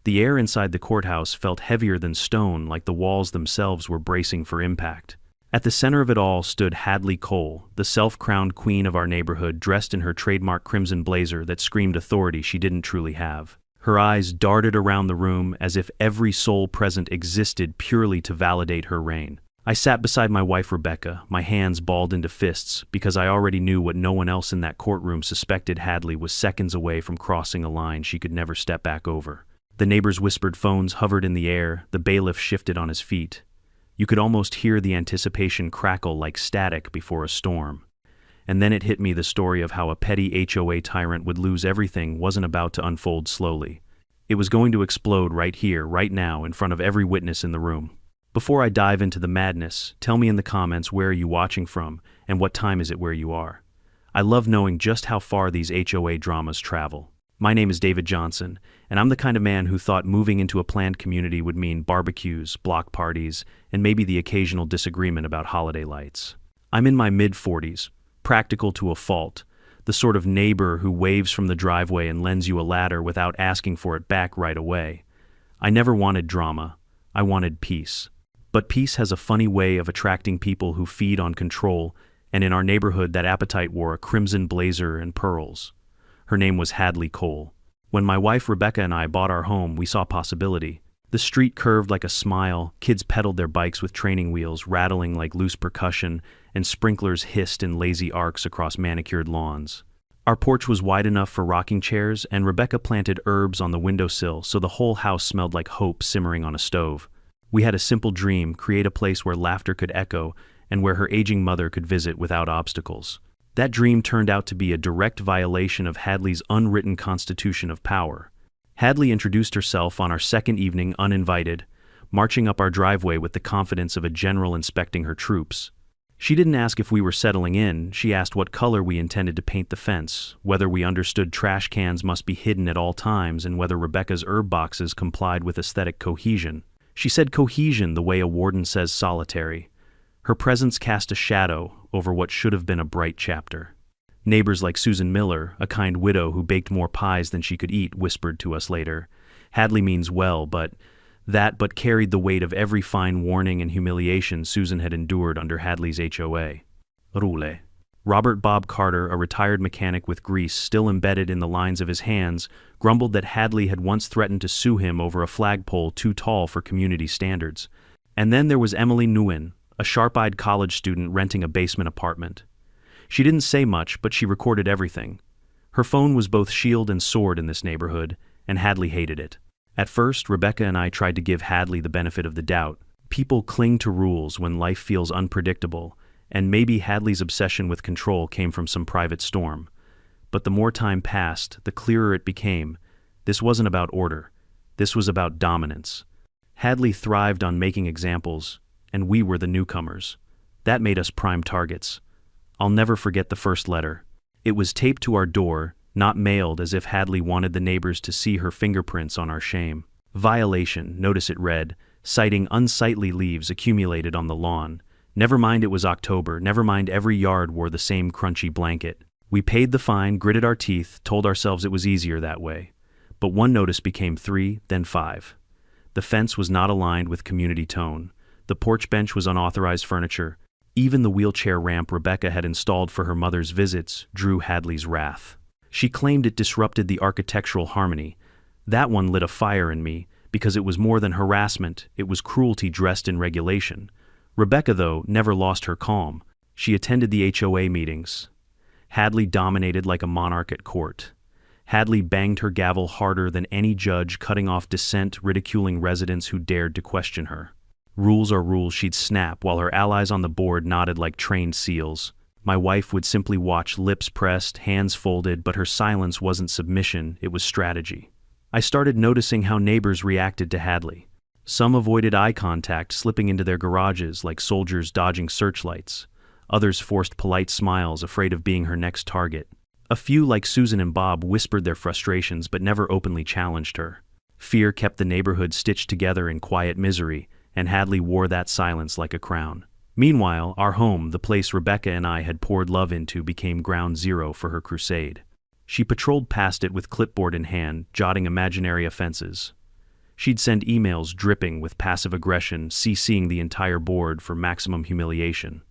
The air inside the courthouse felt heavier than stone, like the walls themselves were bracing for impact. At the center of it all stood Hadley Cole, the self-crowned queen of our neighborhood, dressed in her trademark crimson blazer that screamed authority she didn't truly have. Her eyes darted around the room as if every soul present existed purely to validate her reign. I sat beside my wife Rebecca, my hands balled into fists, because I already knew what no one else in that courtroom suspected. Hadley was seconds away from crossing a line she could never step back over. The neighbors' whispered phones hovered in the air, the bailiff shifted on his feet. You could almost hear the anticipation crackle like static before a storm. And then it hit me, the story of how a petty HOA tyrant would lose everything wasn't about to unfold slowly. It was going to explode right here, right now, in front of every witness in the room. Before I dive into the madness, tell me in the comments, where are you watching from, and what time is it where you are? I love knowing just how far these HOA dramas travel. My name is David Johnson, and I'm the kind of man who thought moving into a planned community would mean barbecues, block parties, and maybe the occasional disagreement about holiday lights. I'm in my mid-40s, practical to a fault, the sort of neighbor who waves from the driveway and lends you a ladder without asking for it back right away. I never wanted drama. I wanted peace. But peace has a funny way of attracting people who feed on control, and in our neighborhood that appetite wore a crimson blazer and pearls. Her name was Hadley Cole. When my wife Rebecca and I bought our home, we saw possibility. The street curved like a smile, kids pedaled their bikes with training wheels rattling like loose percussion, and sprinklers hissed in lazy arcs across manicured lawns. Our porch was wide enough for rocking chairs, and Rebecca planted herbs on the windowsill so the whole house smelled like hope simmering on a stove. We had a simple dream: create a place where laughter could echo and where her aging mother could visit without obstacles. That dream turned out to be a direct violation of Hadley's unwritten constitution of power. Hadley introduced herself on our second evening uninvited, marching up our driveway with the confidence of a general inspecting her troops. She didn't ask if we were settling in, she asked what color we intended to paint the fence, whether we understood trash cans must be hidden at all times, and whether Rebecca's herb boxes complied with aesthetic cohesion. She said cohesion the way a warden says solitary. Her presence cast a shadow over what should have been a bright chapter. Neighbors like Susan Miller, a kind widow who baked more pies than she could eat, whispered to us later, "Hadley means well, but carried the weight of every fine warning and humiliation Susan had endured under Hadley's HOA. Roule. Robert Bob Carter, a retired mechanic with grease still embedded in the lines of his hands, grumbled that Hadley had once threatened to sue him over a flagpole too tall for community standards. And then there was Emily Nguyen, a sharp-eyed college student renting a basement apartment. She didn't say much, but she recorded everything. Her phone was both shield and sword in this neighborhood, and Hadley hated it. At first, Rebecca and I tried to give Hadley the benefit of the doubt. People cling to rules when life feels unpredictable, and maybe Hadley's obsession with control came from some private storm. But the more time passed, the clearer it became. This wasn't about order. This was about dominance. Hadley thrived on making examples, and we were the newcomers. That made us prime targets. I'll never forget the first letter. It was taped to our door, not mailed, as if Hadley wanted the neighbors to see her fingerprints on our shame. Violation, notice it read, citing unsightly leaves accumulated on the lawn. Never mind it was October, never mind every yard wore the same crunchy blanket. We paid the fine, gritted our teeth, told ourselves it was easier that way. But one notice became 3, then 5. The fence was not aligned with community tone. The porch bench was unauthorized furniture. Even the wheelchair ramp Rebecca had installed for her mother's visits drew Hadley's wrath. She claimed it disrupted the architectural harmony. That one lit a fire in me, because it was more than harassment, it was cruelty dressed in regulation. Rebecca, though, never lost her calm. She attended the HOA meetings. Hadley dominated like a monarch at court. Hadley banged her gavel harder than any judge, cutting off dissent, ridiculing residents who dared to question her. Rules are rules, she'd snap, while her allies on the board nodded like trained seals. My wife would simply watch, lips pressed, hands folded, but her silence wasn't submission, it was strategy. I started noticing how neighbors reacted to Hadley. Some avoided eye contact, slipping into their garages like soldiers dodging searchlights. Others forced polite smiles, afraid of being her next target. A few, like Susan and Bob, whispered their frustrations but never openly challenged her. Fear kept the neighborhood stitched together in quiet misery, and Hadley wore that silence like a crown. Meanwhile, our home, the place Rebecca and I had poured love into, became ground zero for her crusade. She patrolled past it with clipboard in hand, jotting imaginary offenses. She'd send emails dripping with passive aggression, CCing the entire board for maximum humiliation.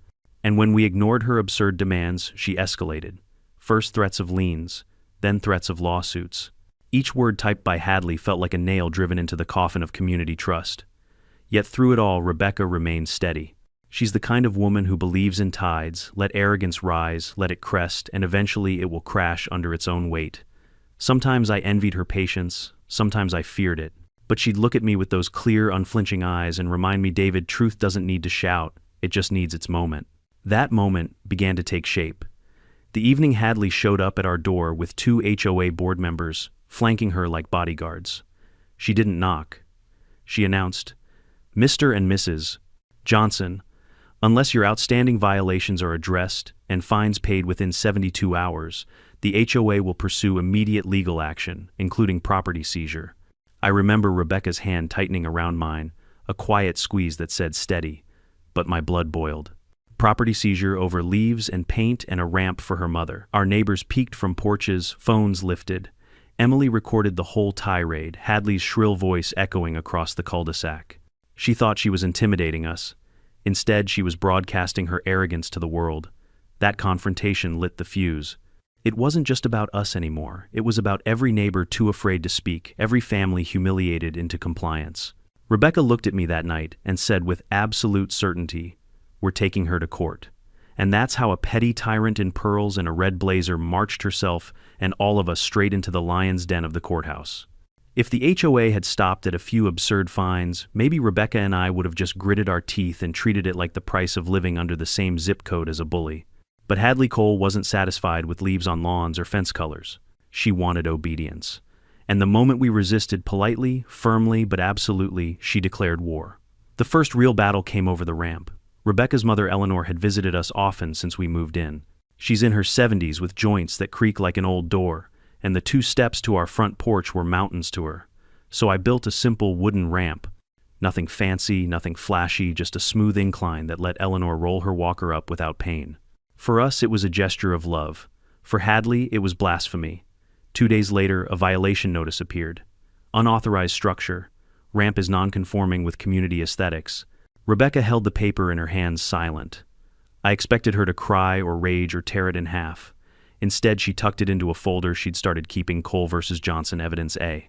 And when we ignored her absurd demands, she escalated. First threats of liens, then threats of lawsuits. Each word typed by Hadley felt like a nail driven into the coffin of community trust. Yet through it all, Rebecca remained steady. She's the kind of woman who believes in tides, let arrogance rise, let it crest, and eventually it will crash under its own weight. Sometimes I envied her patience, sometimes I feared it. But she'd look at me with those clear, unflinching eyes and remind me, David, truth doesn't need to shout, it just needs its moment. That moment began to take shape. The evening Hadley showed up at our door with 2 HOA board members, flanking her like bodyguards. She didn't knock. She announced, Mr. and Mrs. Johnson, unless your outstanding violations are addressed and fines paid within 72 hours, the HOA will pursue immediate legal action, including property seizure. I remember Rebecca's hand tightening around mine, a quiet squeeze that said steady, but my blood boiled. Property seizure over leaves and paint and a ramp for her mother. Our neighbors peeked from porches, phones lifted. Emily recorded the whole tirade, Hadley's shrill voice echoing across the cul-de-sac. She thought she was intimidating us. Instead, she was broadcasting her arrogance to the world. That confrontation lit the fuse. It wasn't just about us anymore. It was about every neighbor too afraid to speak, every family humiliated into compliance. Rebecca looked at me that night and said with absolute certainty, we're taking her to court. And that's how a petty tyrant in pearls and a red blazer marched herself and all of us straight into the lion's den of the courthouse. If the HOA had stopped at a few absurd fines, maybe Rebecca and I would have just gritted our teeth and treated it like the price of living under the same zip code as a bully. But Hadley Cole wasn't satisfied with leaves on lawns or fence colors. She wanted obedience. And the moment we resisted politely, firmly, but absolutely, she declared war. The first real battle came over the ramp. Rebecca's mother Eleanor had visited us often since we moved in. She's in her 70s with joints that creak like an old door, and the 2 steps to our front porch were mountains to her. So I built a simple wooden ramp. Nothing fancy, nothing flashy, just a smooth incline that let Eleanor roll her walker up without pain. For us, it was a gesture of love. For Hadley, it was blasphemy. 2 days later, a violation notice appeared. Unauthorized structure. Ramp is non-conforming with community aesthetics. Rebecca held the paper in her hands silent. I expected her to cry or rage or tear it in half. Instead, she tucked it into a folder she'd started keeping. Cole versus Johnson Evidence A.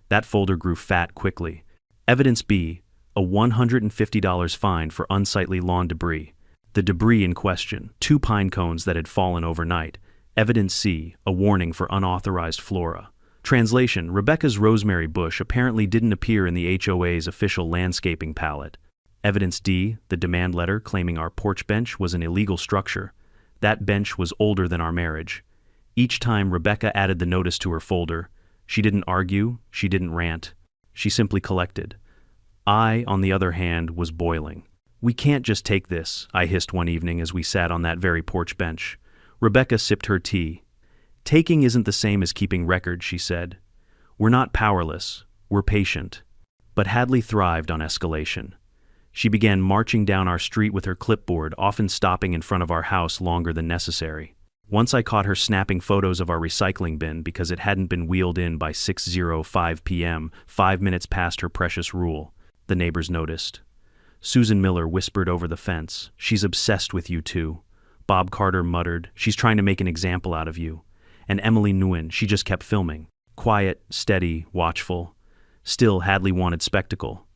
That folder grew fat quickly. Evidence B, a $150 fine for unsightly lawn debris. The debris in question, 2 pine cones that had fallen overnight. Evidence C, a warning for unauthorized flora. Translation: Rebecca's rosemary bush apparently didn't appear in the HOA's official landscaping palette. Evidence D, the demand letter claiming our porch bench was an illegal structure. That bench was older than our marriage. Each time Rebecca added the notice to her folder, she didn't argue, she didn't rant. She simply collected. I, on the other hand, was boiling. We can't just take this, I hissed one evening as we sat on that very porch bench. Rebecca sipped her tea. Taking isn't the same as keeping records, she said. We're not powerless, we're patient. But Hadley thrived on escalation. She began marching down our street with her clipboard, often stopping in front of our house longer than necessary. Once I caught her snapping photos of our recycling bin because it hadn't been wheeled in by 6:05 p.m., 5 minutes past her precious rule. The neighbors noticed. Susan Miller whispered over the fence, "She's obsessed with you too." Bob Carter muttered, "She's trying to make an example out of you." And Emily Nguyen, she just kept filming. Quiet, steady, watchful. Still, Hadley wanted spectacle.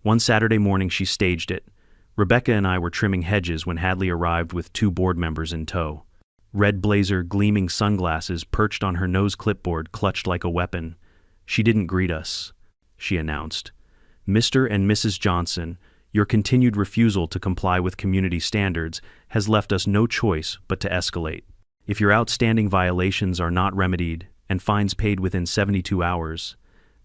One Saturday morning she staged it. Rebecca and I were trimming hedges when Hadley arrived with 2 board members in tow. Red blazer, gleaming sunglasses perched on her nose clipboard clutched like a weapon. She didn't greet us. She announced, "Mr. and Mrs. Johnson, your continued refusal to comply with community standards has left us no choice but to escalate. If your outstanding violations are not remedied and fines paid within 72 hours,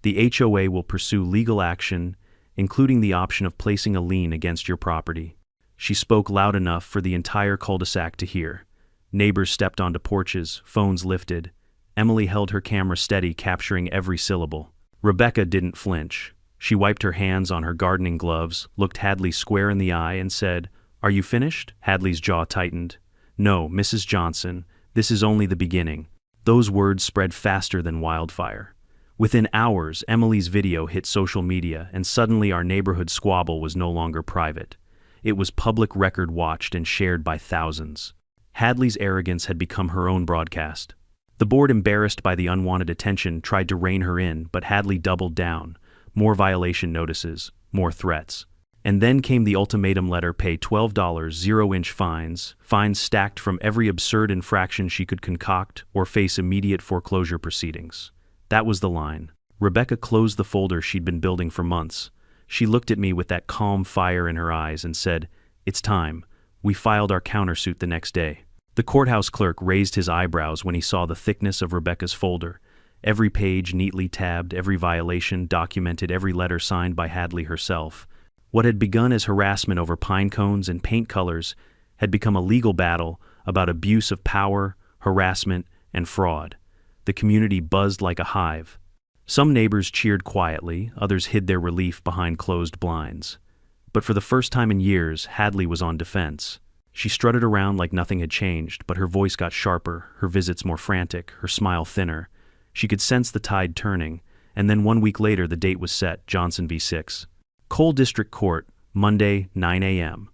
the HOA will pursue legal action, including the option of placing a lien against your property." She spoke loud enough for the entire cul-de-sac to hear. Neighbors stepped onto porches, phones lifted. Emily held her camera steady, capturing every syllable. Rebecca didn't flinch. She wiped her hands on her gardening gloves, looked Hadley square in the eye, and said, "Are you finished?" Hadley's jaw tightened. "No, Mrs. Johnson, this is only the beginning." Those words spread faster than wildfire. Within hours, Emily's video hit social media, and suddenly our neighborhood squabble was no longer private. It was public record watched and shared by thousands. Hadley's arrogance had become her own broadcast. The board, embarrassed by the unwanted attention, tried to rein her in, but Hadley doubled down. More violation notices, more threats. And then came the ultimatum letter: pay $12, 0-inch fines stacked from every absurd infraction she could concoct, or face immediate foreclosure proceedings. That was the line. Rebecca closed the folder she'd been building for months. She looked at me with that calm fire in her eyes and said, "It's time." We filed our countersuit the next day. The courthouse clerk raised his eyebrows when he saw the thickness of Rebecca's folder. Every page neatly tabbed, every violation documented, every letter signed by Hadley herself. What had begun as harassment over pine cones and paint colors had become a legal battle about abuse of power, harassment, and fraud. The community buzzed like a hive. Some neighbors cheered quietly, others hid their relief behind closed blinds. But for the first time in years, Hadley was on defense. She strutted around like nothing had changed, but her voice got sharper, her visits more frantic, her smile thinner. She could sense the tide turning, and then 1 week later the date was set: Johnson v. 6. Cole District Court, Monday, 9 a.m.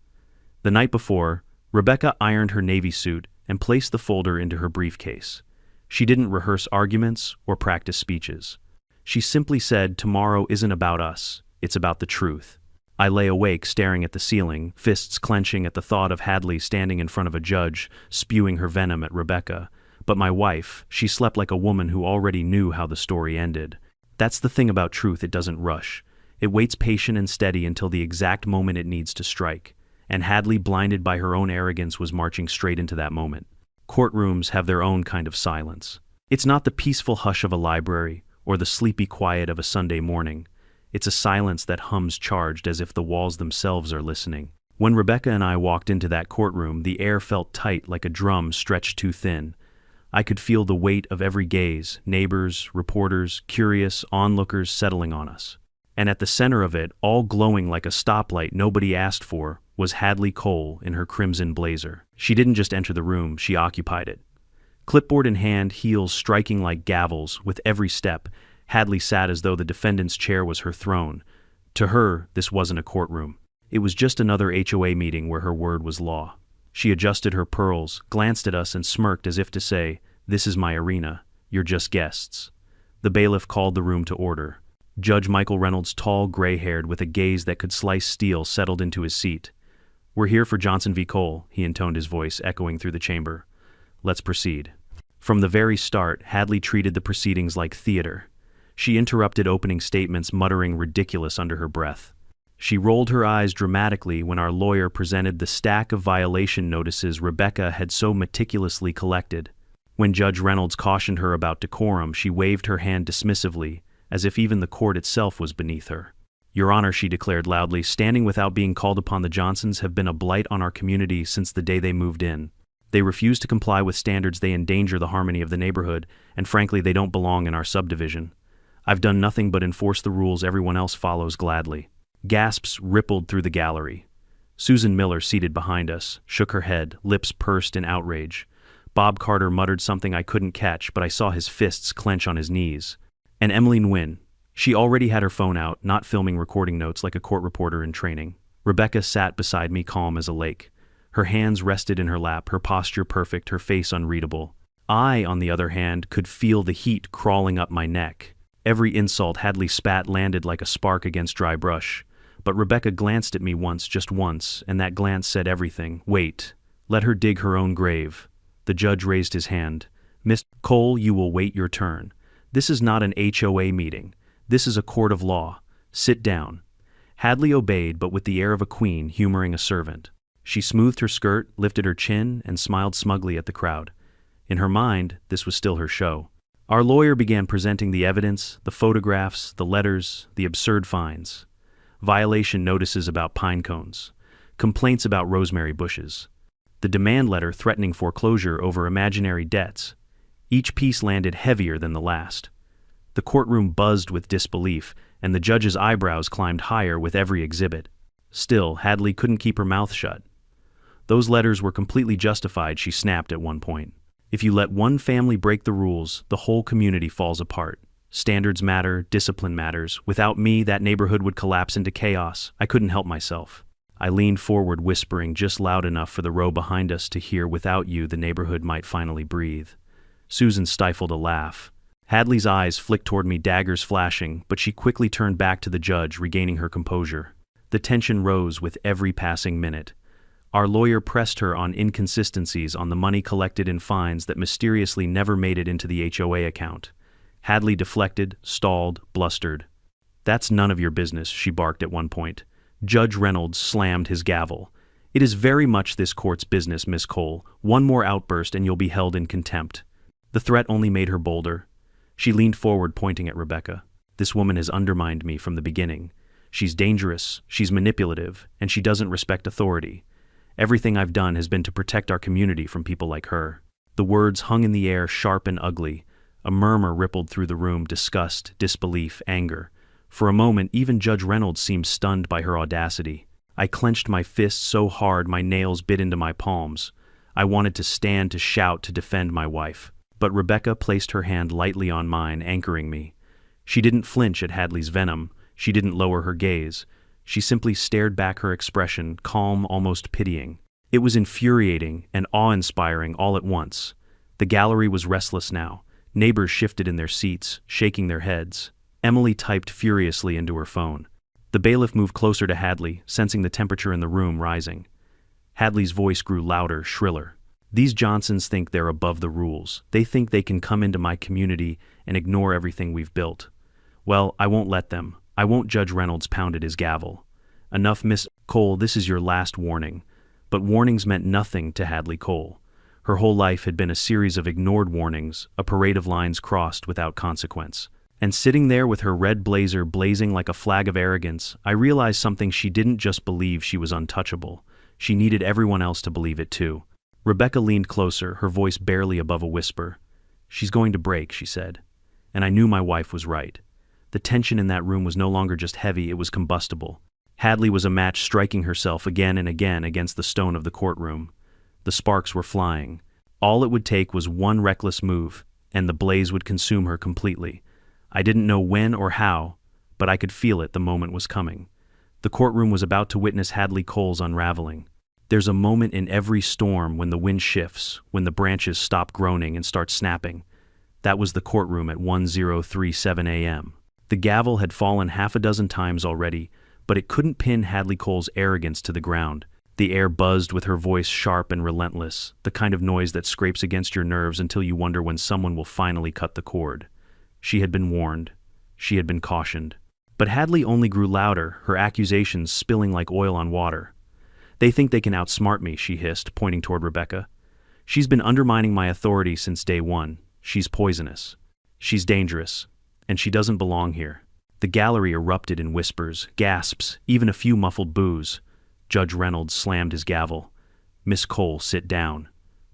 The night before, Rebecca ironed her Navy suit and placed the folder into her briefcase. She didn't rehearse arguments or practice speeches. She simply said, "Tomorrow isn't about us, it's about the truth." I lay awake staring at the ceiling, fists clenching at the thought of Hadley standing in front of a judge, spewing her venom at Rebecca. But my wife, she slept like a woman who already knew how the story ended. That's the thing about truth: it doesn't rush. It waits patient and steady until the exact moment it needs to strike. And Hadley, blinded by her own arrogance, was marching straight into that moment. Courtrooms have their own kind of silence. It's not the peaceful hush of a library or the sleepy quiet of a Sunday morning. It's a silence that hums charged, as if the walls themselves are listening. When Rebecca and I walked into that courtroom, the air felt tight, like a drum stretched too thin. I could feel the weight of every gaze, neighbors, reporters, curious onlookers settling on us. And at the center of it, all glowing like a stoplight nobody asked for, was Hadley Cole in her crimson blazer. She didn't just enter the room, she occupied it. Clipboard in hand, heels striking like gavels, with every step, Hadley sat as though the defendant's chair was her throne. To her, this wasn't a courtroom. It was just another HOA meeting where her word was law. She adjusted her pearls, glanced at us, and smirked as if to say, "This is my arena. You're just guests." The bailiff called the room to order. Judge Michael Reynolds, tall, gray-haired, with a gaze that could slice steel, settled into his seat. "We're here for Johnson v. Cole," he intoned, his voice echoing through the chamber. "Let's proceed." From the very start, Hadley treated the proceedings like theater. She interrupted opening statements, muttering ridiculous under her breath. She rolled her eyes dramatically when our lawyer presented the stack of violation notices Rebecca had so meticulously collected. When Judge Reynolds cautioned her about decorum, she waved her hand dismissively, as if even the court itself was beneath her. "Your Honor," she declared loudly, "standing without being called upon, the Johnsons have been a blight on our community since the day they moved in. They refuse to comply with standards, they endanger the harmony of the neighborhood, and frankly, they don't belong in our subdivision. I've done nothing but enforce the rules everyone else follows gladly." Gasps rippled through the gallery. Susan Miller, seated behind us, shook her head, lips pursed in outrage. Bob Carter muttered something I couldn't catch, but I saw his fists clench on his knees. And Emily Nguyen. She already had her phone out, not filming recording notes like a court reporter in training. Rebecca sat beside me, calm as a lake. Her hands rested in her lap, her posture perfect, her face unreadable. I, on the other hand, could feel the heat crawling up my neck. Every insult Hadley spat landed like a spark against dry brush. But Rebecca glanced at me once, just once, and that glance said everything. "Wait. Let her dig her own grave." The judge raised his hand. "Miss Cole, you will wait your turn. This is not an HOA meeting. This is a court of law. Sit down." Hadley obeyed, but with the air of a queen humoring a servant. She smoothed her skirt, lifted her chin, and smiled smugly at the crowd. In her mind, this was still her show. Our lawyer began presenting the evidence, the photographs, the letters, the absurd fines. Violation notices about pine cones. Complaints about rosemary bushes. The demand letter threatening foreclosure over imaginary debts. Each piece landed heavier than the last. The courtroom buzzed with disbelief, and the judge's eyebrows climbed higher with every exhibit. Still, Hadley couldn't keep her mouth shut. "Those letters were completely justified," she snapped at one point. "If you let one family break the rules, the whole community falls apart. Standards matter, discipline matters. Without me, that neighborhood would collapse into chaos. I couldn't help myself. I leaned forward, whispering just loud enough for the row behind us to hear, without you, the neighborhood might finally breathe. Susan stifled a laugh. Hadley's eyes flicked toward me, daggers flashing, but she quickly turned back to the judge, regaining her composure. The tension rose with every passing minute. Our lawyer pressed her on inconsistencies on the money collected in fines that mysteriously never made it into the HOA account. Hadley deflected, stalled, blustered. "That's none of your business," she barked at one point. Judge Reynolds slammed his gavel. "It is very much this court's business, Miss Cole. One more outburst and you'll be held in contempt." The threat only made her bolder. She leaned forward, pointing at Rebecca. "This woman has undermined me from the beginning. She's dangerous, she's manipulative, and she doesn't respect authority. Everything I've done has been to protect our community from people like her." The words hung in the air, sharp and ugly. A murmur rippled through the room, disgust, disbelief, anger. For a moment, even Judge Reynolds seemed stunned by her audacity. I clenched my fists so hard my nails bit into my palms. I wanted to stand, to shout, to defend my wife. But Rebecca placed her hand lightly on mine, anchoring me. She didn't flinch at Hadley's venom. She didn't lower her gaze. She simply stared back, her expression calm, almost pitying. It was infuriating and awe-inspiring all at once. The gallery was restless now. Neighbors shifted in their seats, shaking their heads. Emily typed furiously into her phone. The bailiff moved closer to Hadley, sensing the temperature in the room rising. Hadley's voice grew louder, shriller. "These Johnsons think they're above the rules. They think they can come into my community and ignore everything we've built. Well, I won't let them. I won't." Judge Reynolds pounded his gavel. "Enough, Miss Cole, this is your last warning." But warnings meant nothing to Hadley Cole. Her whole life had been a series of ignored warnings, a parade of lines crossed without consequence. And sitting there with her red blazer blazing like a flag of arrogance, I realized something: she didn't just believe she was untouchable. She needed everyone else to believe it too. Rebecca leaned closer, her voice barely above a whisper. "She's going to break," she said. And I knew my wife was right. The tension in that room was no longer just heavy, it was combustible. Hadley was a match, striking herself again and again against the stone of the courtroom. The sparks were flying. All it would take was one reckless move, and the blaze would consume her completely. I didn't know when or how, but I could feel it. The moment was coming. The courtroom was about to witness Hadley Cole's unraveling. There's a moment in every storm when the wind shifts, when the branches stop groaning and start snapping. That was the courtroom at 10:37 a.m. The gavel had fallen half a dozen times already, but it couldn't pin Hadley Cole's arrogance to the ground. The air buzzed with her voice, sharp and relentless, the kind of noise that scrapes against your nerves until you wonder when someone will finally cut the cord. She had been warned. She had been cautioned. But Hadley only grew louder, her accusations spilling like oil on water. "They think they can outsmart me," she hissed, pointing toward Rebecca. "She's been undermining my authority since day one. She's poisonous. She's dangerous. And she doesn't belong here." The gallery erupted in whispers, gasps, even a few muffled boos. Judge Reynolds slammed his gavel. "Miss Cole, sit down."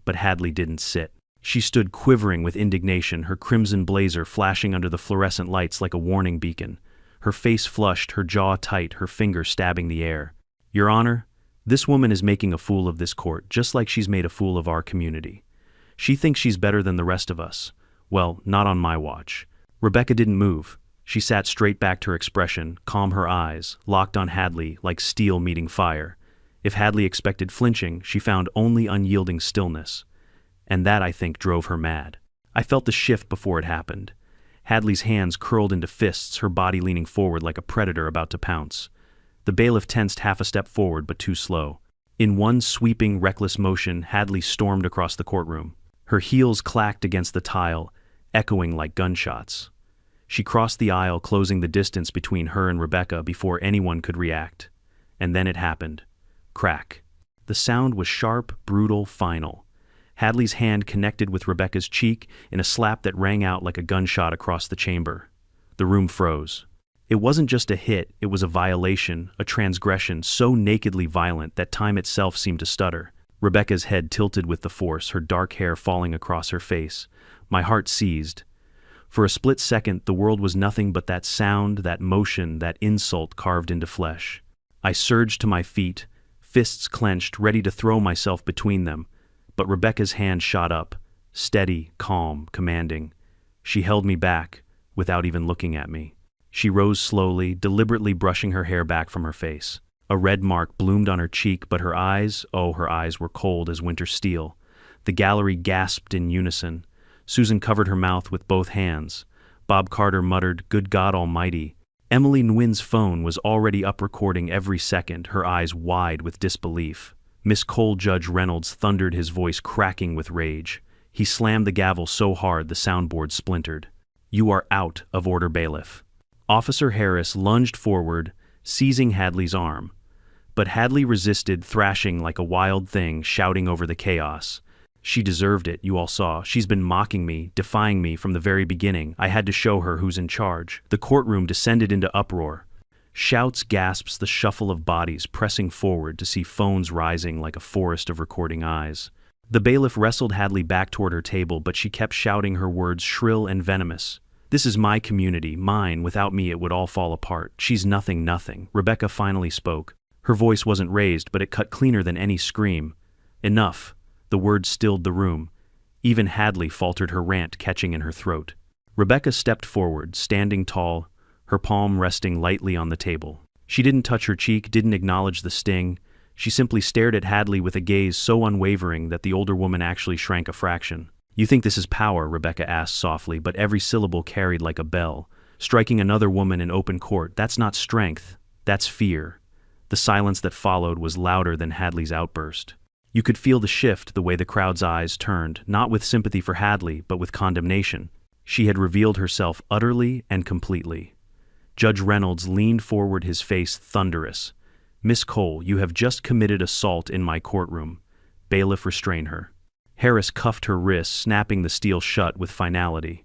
But Hadley didn't sit. She stood quivering with indignation, her crimson blazer flashing under the fluorescent lights like a warning beacon. Her face flushed, her jaw tight, her finger stabbing the air. "Your Honor, this woman is making a fool of this court, just like she's made a fool of our community. She thinks she's better than the rest of us. Well, not on my watch." Rebecca didn't move. She sat straight back, her expression, calm, her eyes, locked on Hadley like steel meeting fire. If Hadley expected flinching, she found only unyielding stillness. And that, I think, drove her mad. I felt the shift before it happened. Hadley's hands curled into fists, her body leaning forward like a predator about to pounce. The bailiff tensed half a step forward, but too slow. In one sweeping, reckless motion, Hadley stormed across the courtroom. Her heels clacked against the tile, echoing like gunshots. She crossed the aisle, closing the distance between her and Rebecca before anyone could react. And then it happened. Crack. The sound was sharp, brutal, final. Hadley's hand connected with Rebecca's cheek in a slap that rang out like a gunshot across the chamber. The room froze. It wasn't just a hit, it was a violation, a transgression so nakedly violent that time itself seemed to stutter. Rebecca's head tilted with the force, her dark hair falling across her face. My heart seized. For a split second, the world was nothing but that sound, that motion, that insult carved into flesh. I surged to my feet, fists clenched, ready to throw myself between them. But Rebecca's hand shot up, steady, calm, commanding. She held me back, without even looking at me. She rose slowly, deliberately brushing her hair back from her face. A red mark bloomed on her cheek, but her eyes, oh, her eyes were cold as winter steel. The gallery gasped in unison. Susan covered her mouth with both hands. Bob Carter muttered, "Good God Almighty." Emily Nguyen's phone was already up recording every second, her eyes wide with disbelief. Miss Cole Judge Reynolds thundered, his voice cracking with rage. He slammed the gavel so hard the soundboard splintered. "You are out of order, bailiff." Officer Harris lunged forward, seizing Hadley's arm. But Hadley resisted, thrashing like a wild thing, shouting over the chaos. "She deserved it, you all saw. She's been mocking me, defying me from the very beginning. I had to show her who's in charge." The courtroom descended into uproar. Shouts, gasps, the shuffle of bodies pressing forward to see phones rising like a forest of recording eyes. The bailiff wrestled Hadley back toward her table, but she kept shouting, her words shrill and venomous. "This is my community, mine. Without me it would all fall apart. She's nothing, nothing." Rebecca finally spoke. Her voice wasn't raised, but it cut cleaner than any scream. "Enough." The words stilled the room. Even Hadley faltered, her rant catching in her throat. Rebecca stepped forward, standing tall, her palm resting lightly on the table. She didn't touch her cheek, didn't acknowledge the sting. She simply stared at Hadley with a gaze so unwavering that the older woman actually shrank a fraction. "You think this is power?" Rebecca asked softly, but every syllable carried like a bell. "Striking another woman in open court, that's not strength, that's fear." The silence that followed was louder than Hadley's outburst. You could feel the shift, the way the crowd's eyes turned, not with sympathy for Hadley, but with condemnation. She had revealed herself utterly and completely. Judge Reynolds leaned forward, his face thunderous. "Miss Cole, you have just committed assault in my courtroom." Bailiff, restrain her. Harris cuffed her wrists, snapping the steel shut with finality.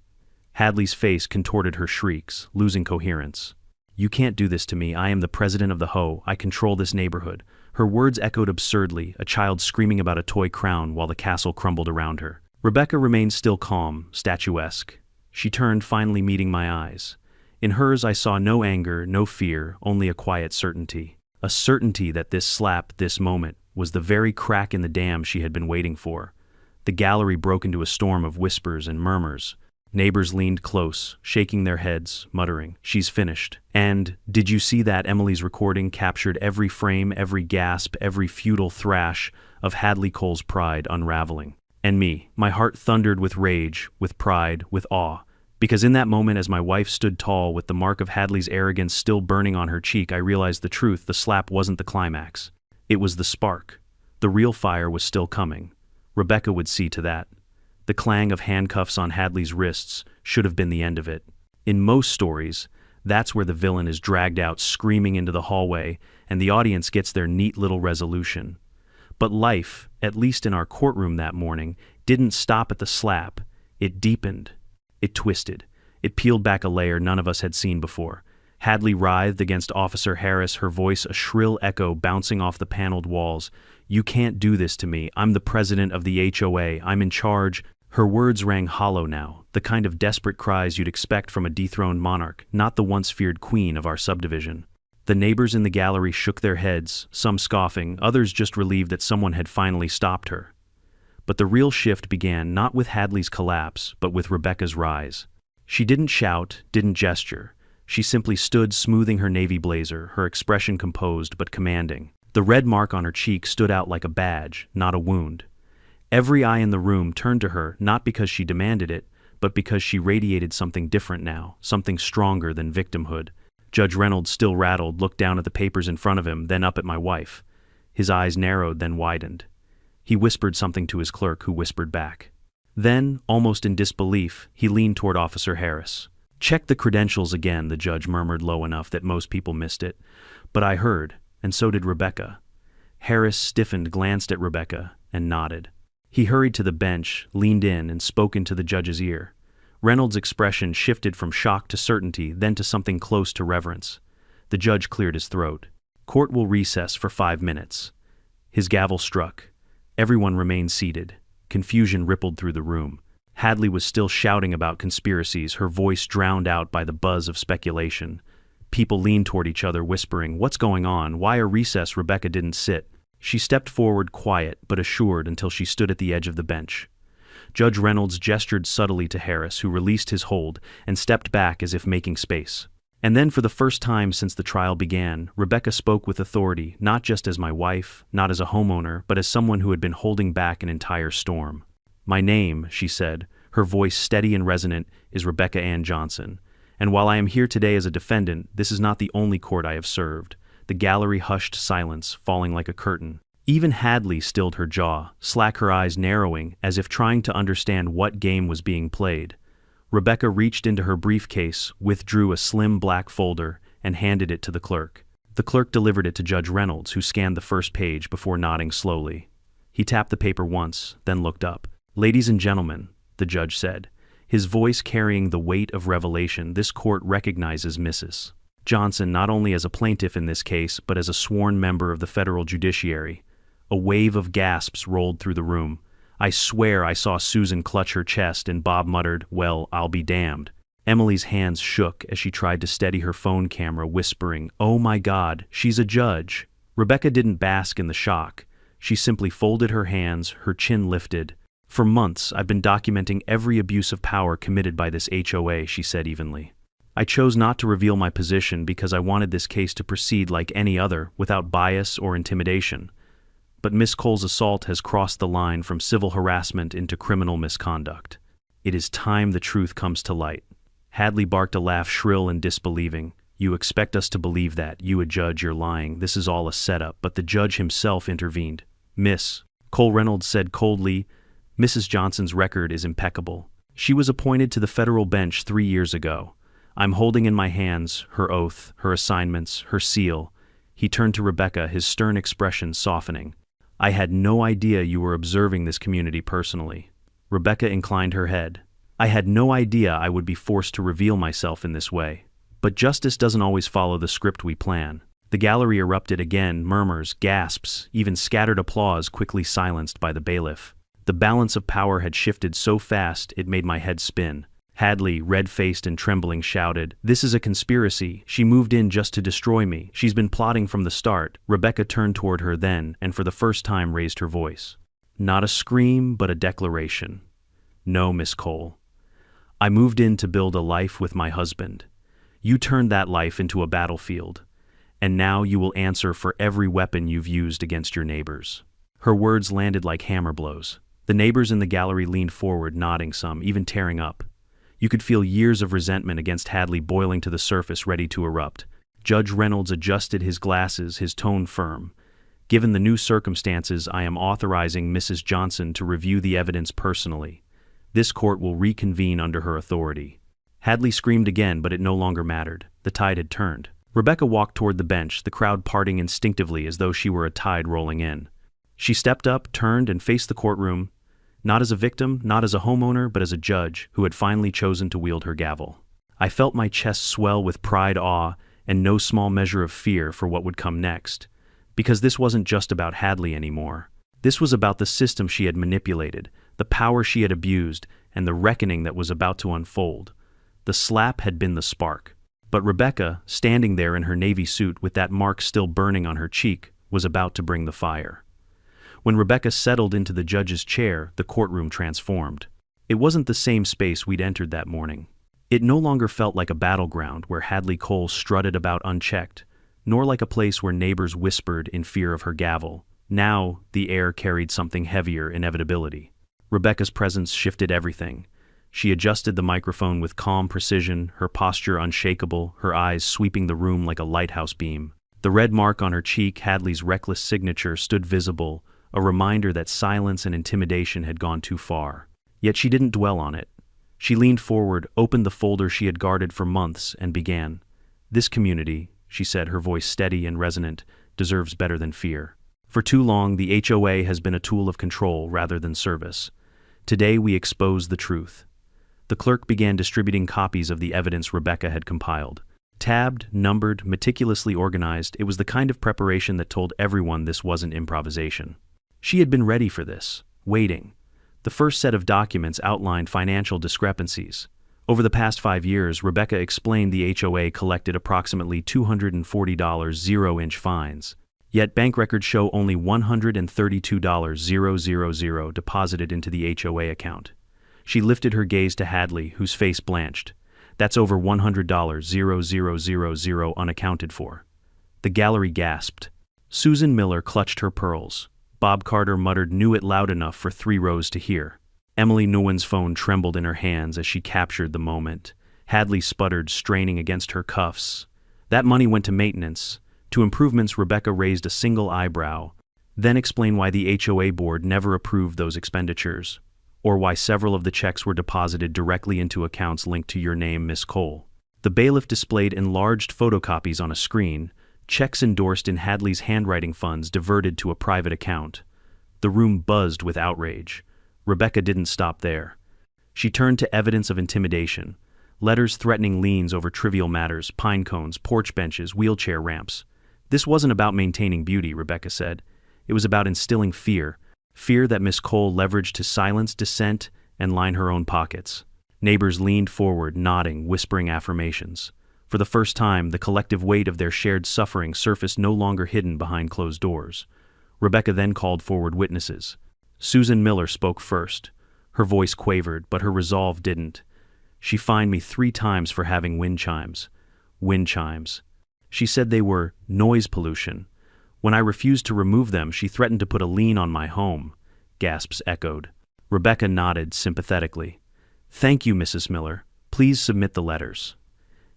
Hadley's face contorted her shrieks, losing coherence. "You can't do this to me. I am the president of the HOA. I control this neighborhood." Her words echoed absurdly, a child screaming about a toy crown while the castle crumbled around her. Rebecca remained still calm, statuesque. She turned, finally meeting my eyes. In hers I saw no anger, no fear, only a quiet certainty. A certainty that this slap, this moment, was the very crack in the dam she had been waiting for. The gallery broke into a storm of whispers and murmurs. Neighbors leaned close, shaking their heads, muttering, "She's finished." And, "Did you see that?" Emily's recording captured every frame, every gasp, every futile thrash of Hadley Cole's pride unraveling. And me, my heart thundered with rage, with pride, with awe. Because in that moment, as my wife stood tall with the mark of Hadley's arrogance still burning on her cheek, I realized the truth. The slap wasn't the climax. It was the spark. The real fire was still coming. Rebecca would see to that. The clang of handcuffs on Hadley's wrists should have been the end of it. In most stories, that's where the villain is dragged out screaming into the hallway and the audience gets their neat little resolution. But life, at least in our courtroom that morning, didn't stop at the slap. It deepened. It twisted. It peeled back a layer none of us had seen before. Hadley writhed against Officer Harris, her voice a shrill echo bouncing off the paneled walls. "You can't do this to me. I'm the president of the HOA. I'm in charge." Her words rang hollow now, the kind of desperate cries you'd expect from a dethroned monarch, not the once feared queen of our subdivision. The neighbors in the gallery shook their heads, some scoffing, others just relieved that someone had finally stopped her. But the real shift began not with Hadley's collapse, but with Rebecca's rise. She didn't shout, didn't gesture. She simply stood smoothing her navy blazer, her expression composed but commanding. The red mark on her cheek stood out like a badge, not a wound. Every eye in the room turned to her, not because she demanded it, but because she radiated something different now, something stronger than victimhood. Judge Reynolds, still rattled, looked down at the papers in front of him, then up at my wife. His eyes narrowed, then widened. He whispered something to his clerk, who whispered back. Then, almost in disbelief, he leaned toward Officer Harris. "Check the credentials again," the judge murmured low enough that most people missed it. But I heard, and so did Rebecca. Harris stiffened, glanced at Rebecca, and nodded. He hurried to the bench, leaned in, and spoke into the judge's ear. Reynolds' expression shifted from shock to certainty, then to something close to reverence. The judge cleared his throat. "Court will recess for 5 minutes." His gavel struck. Everyone remained seated. Confusion rippled through the room. Hadley was still shouting about conspiracies, her voice drowned out by the buzz of speculation. People leaned toward each other, whispering, "What's going on? Why a recess?" Rebecca didn't sit. She stepped forward, quiet but assured, until she stood at the edge of the bench. Judge Reynolds gestured subtly to Harris, who released his hold and stepped back as if making space. And then, for the first time since the trial began, Rebecca spoke with authority, not just as my wife, not as a homeowner, but as someone who had been holding back an entire storm. "My name," she said, her voice steady and resonant, "is Rebecca Ann Johnson. And while I am here today as a defendant, this is not the only court I have served." The gallery hushed silence, falling like a curtain. Even Hadley stilled her jaw, her eyes narrowing, as if trying to understand what game was being played. Rebecca reached into her briefcase, withdrew a slim black folder, and handed it to the clerk. The clerk delivered it to Judge Reynolds, who scanned the first page before nodding slowly. He tapped the paper once, then looked up. "Ladies and gentlemen," the judge said, his voice carrying the weight of revelation, "this court recognizes Mrs. Johnson not only as a plaintiff in this case, but as a sworn member of the federal judiciary." A wave of gasps rolled through the room. "I swear I saw Susan clutch her chest," and Bob muttered, "Well, I'll be damned." Emily's hands shook as she tried to steady her phone camera, whispering, "Oh my God, she's a judge." Rebecca didn't bask in the shock. She simply folded her hands, her chin lifted. "For months, I've been documenting every abuse of power committed by this HOA," she said evenly. "I chose not to reveal my position because I wanted this case to proceed like any other, without bias or intimidation. But Miss Cole's assault has crossed the line from civil harassment into criminal misconduct. It is time the truth comes to light." Hadley barked a laugh, shrill and disbelieving. "You expect us to believe that, you a judge, you're lying. This is all a setup." But the judge himself intervened. "Miss," Cole Reynolds said coldly, "Mrs. Johnson's record is impeccable. She was appointed to the federal bench 3 years ago. I'm holding in my hands her oath, her assignments, her seal." He turned to Rebecca, his stern expression softening. "I had no idea you were observing this community personally." Rebecca inclined her head. "I had no idea I would be forced to reveal myself in this way. But justice doesn't always follow the script we plan." The gallery erupted again, murmurs, gasps, even scattered applause quickly silenced by the bailiff. The balance of power had shifted so fast it made my head spin. Hadley, red-faced and trembling, shouted, "This is a conspiracy. She moved in just to destroy me. She's been plotting from the start." Rebecca turned toward her then, and for the first time raised her voice. Not a scream, but a declaration. "No, Miss Cole. I moved in to build a life with my husband. You turned that life into a battlefield. And now you will answer for every weapon you've used against your neighbors." Her words landed like hammer blows. The neighbors in the gallery leaned forward, nodding, some even tearing up. You could feel years of resentment against Hadley boiling to the surface, ready to erupt. Judge Reynolds adjusted his glasses, his tone firm. "Given the new circumstances, I am authorizing Mrs. Johnson to review the evidence personally. This court will reconvene under her authority." Hadley screamed again, but it no longer mattered. The tide had turned. Rebecca walked toward the bench, the crowd parting instinctively as though she were a tide rolling in. She stepped up, turned, and faced the courtroom, not as a victim, not as a homeowner, but as a judge who had finally chosen to wield her gavel. I felt my chest swell with pride, awe, and no small measure of fear for what would come next. Because this wasn't just about Hadley anymore. This was about the system she had manipulated, the power she had abused, and the reckoning that was about to unfold. The slap had been the spark. But Rebecca, standing there in her navy suit with that mark still burning on her cheek, was about to bring the fire. When Rebecca settled into the judge's chair, the courtroom transformed. It wasn't the same space we'd entered that morning. It no longer felt like a battleground where Hadley Cole strutted about unchecked, nor like a place where neighbors whispered in fear of her gavel. Now, the air carried something heavier, inevitability. Rebecca's presence shifted everything. She adjusted the microphone with calm precision, her posture unshakable, her eyes sweeping the room like a lighthouse beam. The red mark on her cheek, Hadley's reckless signature, stood visible, a reminder that silence and intimidation had gone too far. Yet she didn't dwell on it. She leaned forward, opened the folder she had guarded for months, and began. "This community," she said, her voice steady and resonant, "deserves better than fear. For too long, the HOA has been a tool of control rather than service. Today we expose the truth." The clerk began distributing copies of the evidence Rebecca had compiled. Tabbed, numbered, meticulously organized, it was the kind of preparation that told everyone this wasn't improvisation. She had been ready for this, waiting. The first set of documents outlined financial discrepancies. Over the past 5 years, Rebecca explained the HOA collected approximately $240 zero-inch fines. Yet bank records show only $132,000 deposited into the HOA account. She lifted her gaze to Hadley, whose face blanched. That's over $100,000 unaccounted for. The gallery gasped. Susan Miller clutched her pearls. Bob Carter muttered, "Knew it," loud enough for 3 rows to hear. Emily Nguyen's phone trembled in her hands as she captured the moment. Hadley sputtered, straining against her cuffs. That money went to maintenance. To improvements. Rebecca raised a single eyebrow, then explained why the HOA board never approved those expenditures, or why several of the checks were deposited directly into accounts linked to your name, Miss Cole. The bailiff displayed enlarged photocopies on a screen, checks endorsed in Hadley's handwriting, funds diverted to a private account. The room buzzed with outrage. Rebecca didn't stop there. She turned to evidence of intimidation. Letters threatening liens over trivial matters, pine cones, porch benches, wheelchair ramps. This wasn't about maintaining beauty, Rebecca said. It was about instilling fear. Fear that Miss Cole leveraged to silence dissent and line her own pockets. Neighbors leaned forward, nodding, whispering affirmations. For the first time, the collective weight of their shared suffering surfaced, no longer hidden behind closed doors. Rebecca then called forward witnesses. Susan Miller spoke first. Her voice quavered, but her resolve didn't. She fined me 3 times for having wind chimes. Wind chimes. She said they were noise pollution. When I refused to remove them, she threatened to put a lien on my home. Gasps echoed. Rebecca nodded sympathetically. Thank you, Mrs. Miller. Please submit the letters.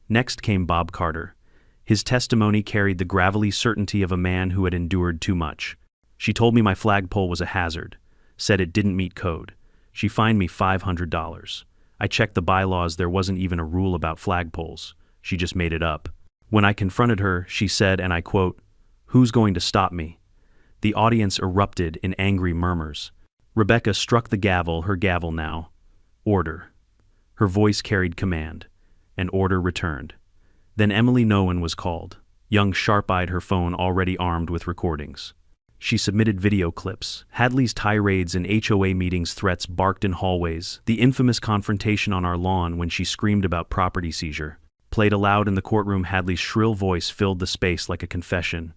Next came Bob Carter. His testimony carried the gravelly certainty of a man who had endured too much. She told me my flagpole was a hazard, said it didn't meet code. She fined me $500. I checked the bylaws. There wasn't even a rule about flagpoles. She just made it up. When I confronted her, she said, and I quote, "Who's going to stop me?" The audience erupted in angry murmurs. Rebecca struck the gavel, her gavel now. Order. Her voice carried command, and order returned. Then Emily Nguyen was called, young, sharp-eyed, her phone already armed with recordings. She submitted video clips, Hadley's tirades in HOA meetings, threats barked in hallways, the infamous confrontation on our lawn when she screamed about property seizure. Played aloud in the courtroom, Hadley's shrill voice filled the space like a confession.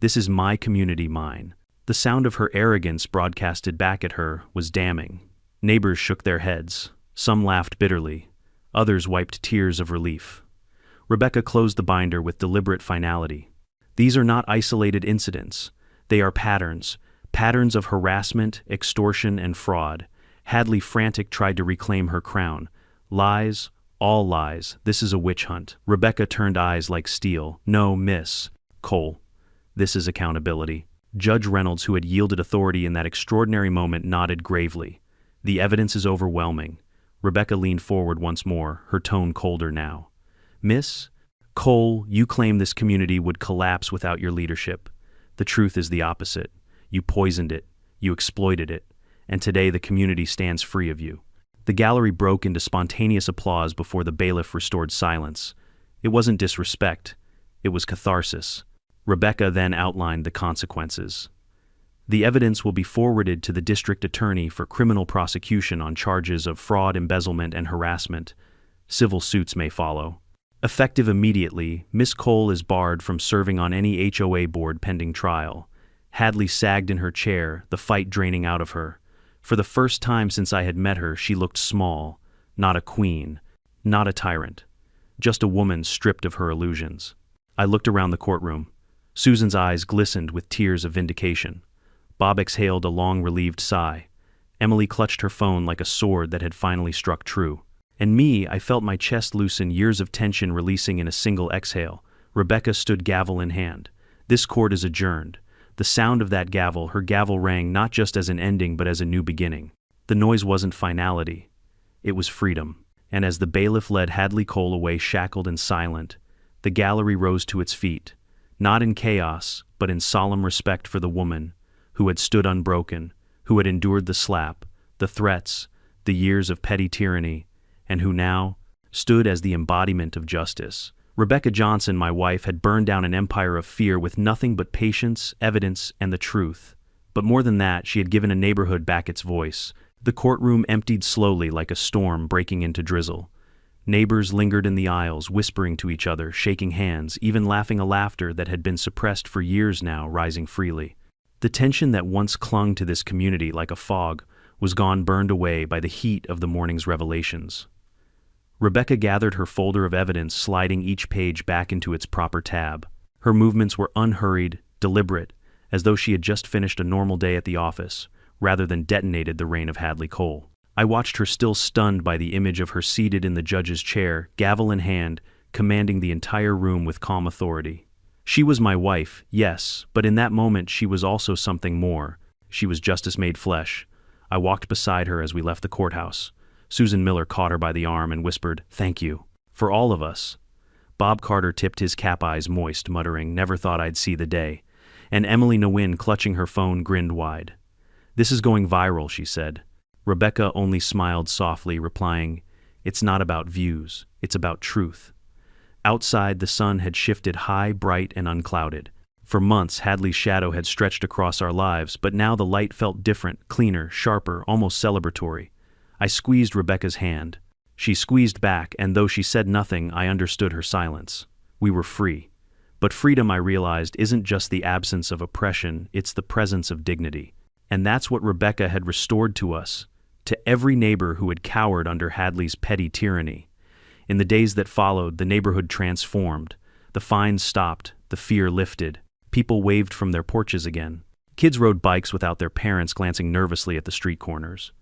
This is my community, mine. The sound of her arrogance broadcasted back at her was damning. Neighbors shook their heads. Some laughed bitterly. Others wiped tears of relief. Rebecca closed the binder with deliberate finality. These are not isolated incidents. They are patterns of harassment, extortion, and fraud. Hadley, frantic, tried to reclaim her crown. Lies, all lies. This is a witch hunt. Rebecca turned eyes like steel. No, Miss Cole. This is accountability. Judge Reynolds, who had yielded authority in that extraordinary moment, nodded gravely. The evidence is overwhelming. Rebecca leaned forward once more, her tone colder now. Miss Cole, you claim this community would collapse without your leadership. The truth is the opposite. You poisoned it, you exploited it, and today the community stands free of you. The gallery broke into spontaneous applause before the bailiff restored silence. It wasn't disrespect, it was catharsis. Rebecca then outlined the consequences. The evidence will be forwarded to the district attorney for criminal prosecution on charges of fraud, embezzlement, and harassment. Civil suits may follow. Effective immediately, Miss Cole is barred from serving on any HOA board pending trial. Hadley sagged in her chair, the fight draining out of her. For the first time since I had met her, she looked small, not a queen, not a tyrant, just a woman stripped of her illusions. I looked around the courtroom. Susan's eyes glistened with tears of vindication. Bob exhaled a long, relieved sigh. Emily clutched her phone like a sword that had finally struck true. And me, I felt my chest loosen, years of tension releasing in a single exhale. Rebecca stood gavel in hand. This court is adjourned. The sound of that gavel, her gavel, rang not just as an ending but as a new beginning. The noise wasn't finality. It was freedom. And as the bailiff led Hadley Cole away, shackled and silent, the gallery rose to its feet, not in chaos, but in solemn respect for the woman who had stood unbroken, who had endured the slap, the threats, the years of petty tyranny, and who now stood as the embodiment of justice. Rebecca Johnson, my wife, had burned down an empire of fear with nothing but patience, evidence, and the truth. But more than that, she had given a neighborhood back its voice. The courtroom emptied slowly like a storm breaking into drizzle. Neighbors lingered in the aisles, whispering to each other, shaking hands, even laughing, a laughter that had been suppressed for years now, rising freely. The tension that once clung to this community like a fog was gone, burned away by the heat of the morning's revelations. Rebecca gathered her folder of evidence, sliding each page back into its proper tab. Her movements were unhurried, deliberate, as though she had just finished a normal day at the office, rather than detonated the reign of Hadley Cole. I watched her, still stunned by the image of her seated in the judge's chair, gavel in hand, commanding the entire room with calm authority. She was my wife, yes, but in that moment she was also something more. She was justice made flesh. I walked beside her as we left the courthouse. Susan Miller caught her by the arm and whispered, "Thank you. For all of us." Bob Carter tipped his cap, eyes moist, muttering, "Never thought I'd see the day." And Emily Nguyen, clutching her phone, grinned wide. "This is going viral," she said. Rebecca only smiled softly, replying, "It's not about views, it's about truth." Outside, the sun had shifted high, bright, and unclouded. For months, Hadley's shadow had stretched across our lives, but now the light felt different, cleaner, sharper, almost celebratory. I squeezed Rebecca's hand. She squeezed back, and though she said nothing, I understood her silence. We were free. But freedom, I realized, isn't just the absence of oppression, it's the presence of dignity. And that's what Rebecca had restored to us, to every neighbor who had cowered under Hadley's petty tyranny. In the days that followed, the neighborhood transformed. The fines stopped, the fear lifted. People waved from their porches again. Kids rode bikes without their parents, glancing nervously at the street corners.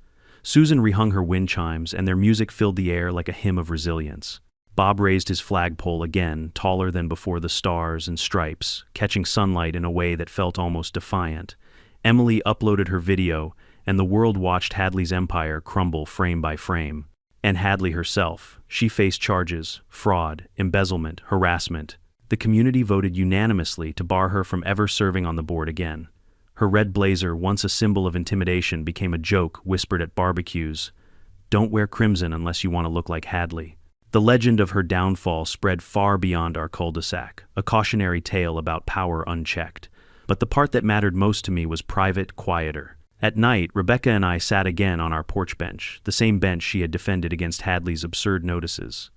Susan rehung her wind chimes, and their music filled the air like a hymn of resilience. Bob raised his flagpole again, taller than before, the stars and stripes, catching sunlight in a way that felt almost defiant. Emily uploaded her video, and the world watched Hadley's empire crumble frame by frame. And Hadley herself, she faced charges, fraud, embezzlement, harassment. The community voted unanimously to bar her from ever serving on the board again. Her red blazer, once a symbol of intimidation, became a joke whispered at barbecues. "Don't wear crimson unless you want to look like Hadley." The legend of her downfall spread far beyond our cul-de-sac, a cautionary tale about power unchecked. But the part that mattered most to me was private, quieter. At night, Rebecca and I sat again on our porch bench, the same bench she had defended against Hadley's absurd notices.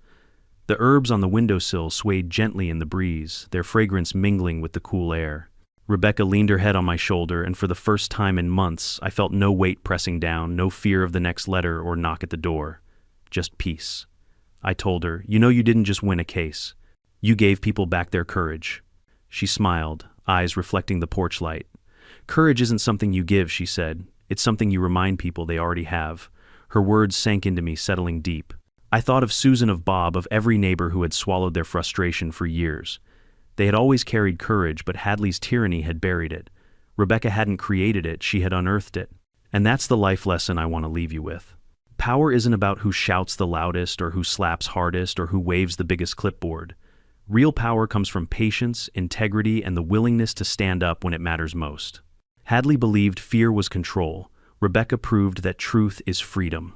The herbs on the windowsill swayed gently in the breeze, their fragrance mingling with the cool air. Rebecca leaned her head on my shoulder, and for the first time in months, I felt no weight pressing down, no fear of the next letter or knock at the door. Just peace. I told her, "You know, you didn't just win a case. You gave people back their courage." She smiled, eyes reflecting the porch light. "Courage isn't something you give," she said. "It's something you remind people they already have." Her words sank into me, settling deep. I thought of Susan, of Bob, of every neighbor who had swallowed their frustration for years. They had always carried courage, but Hadley's tyranny had buried it. Rebecca hadn't created it, she had unearthed it. And that's the life lesson I want to leave you with. Power isn't about who shouts the loudest or who slaps hardest or who waves the biggest clipboard. Real power comes from patience, integrity, and the willingness to stand up when it matters most. Hadley believed fear was control. Rebecca proved that truth is freedom.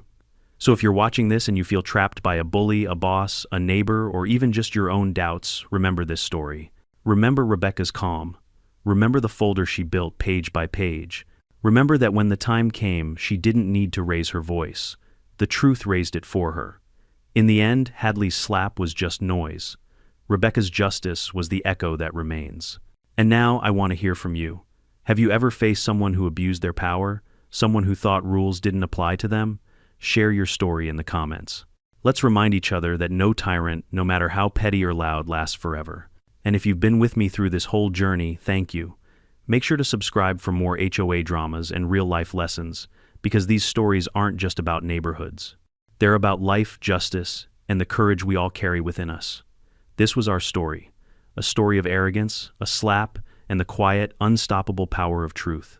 So if you're watching this and you feel trapped by a bully, a boss, a neighbor, or even just your own doubts, remember this story. Remember Rebecca's calm. Remember the folder she built page by page. Remember that when the time came, she didn't need to raise her voice. The truth raised it for her. In the end, Hadley's slap was just noise. Rebecca's justice was the echo that remains. And now I want to hear from you. Have you ever faced someone who abused their power? Someone who thought rules didn't apply to them? Share your story in the comments. Let's remind each other that no tyrant, no matter how petty or loud, lasts forever. And if you've been with me through this whole journey, thank you. Make sure to subscribe for more HOA dramas and real-life lessons, because these stories aren't just about neighborhoods. They're about life, justice, and the courage we all carry within us. This was our story, a story of arrogance, a slap, and the quiet, unstoppable power of truth.